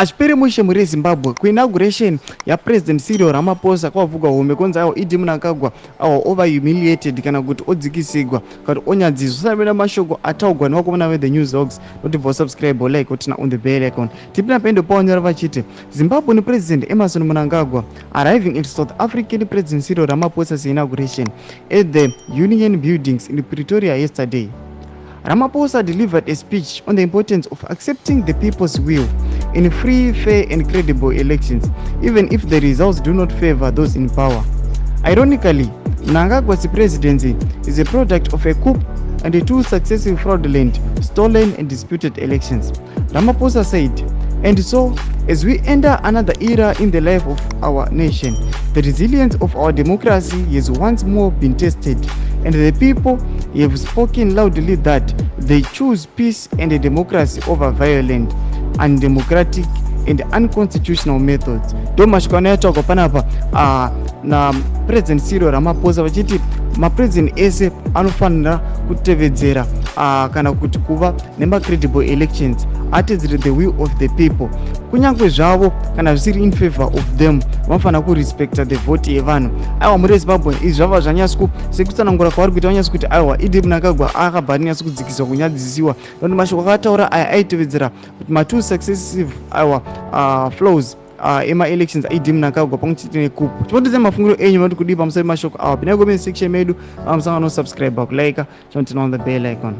Achipere mushe muri Zimbabwe kuinauguration yapresident Cyril Ramaphosa kwavuka home konzi awo Idi Mnangagwa awo over humiliated kana kuti odzikisigwa kuti onyadziswa samena mashoko ataugwa nevakomana veThe News Dogs not for subscribe or like kuti na on the bell icon tipina pendo paonyora vachiti Zimbabwe President Emmerson Mnangagwa arriving at South African President Cyril Ramaphosa's inauguration at the Union Buildings in Pretoria yesterday. Ramaphosa delivered a speech on the importance of accepting the people's will in free, fair and credible elections, even if the results do not favor those in power. Ironically, Mnangagwa's presidency is a product of a coup and two successive fraudulent, stolen and disputed elections. Ramaphosa said, and so, as we enter another era in the life of our nation, the resilience of our democracy has once more been tested, and the people have spoken loudly that they choose peace and democracy over violent, undemocratic and unconstitutional methods. Domashikwana yataurwa panapa na President Cyril Ramaphosa vachiti mapresident ese anofanira kutevedzera kana kuti kuva nema-credible elections atedzere the will of the people. Kunyange zvavo kana zvisiri in favor of them vanofanira kurespecta the vote yevanhu. Aiwa muri Zimbabwe izvi zvava zvanyatso sekutsanangura kwavari kuita vanyatso kuti aiwa Idi Mnangagwa akabva nenyatso kudzikiswa kunyadzisiwa nokuti mashoko akataura aya aitevedzera kuti ma-two successive aiwa flows ema-elections aidi Mnangagwa pamwechete nekupu. Tipotedze mafungiro enyu mati kudii pamusoro pemashoko awa. Pinai comment section medu musangano subscribe kulike chontina on the bell icon.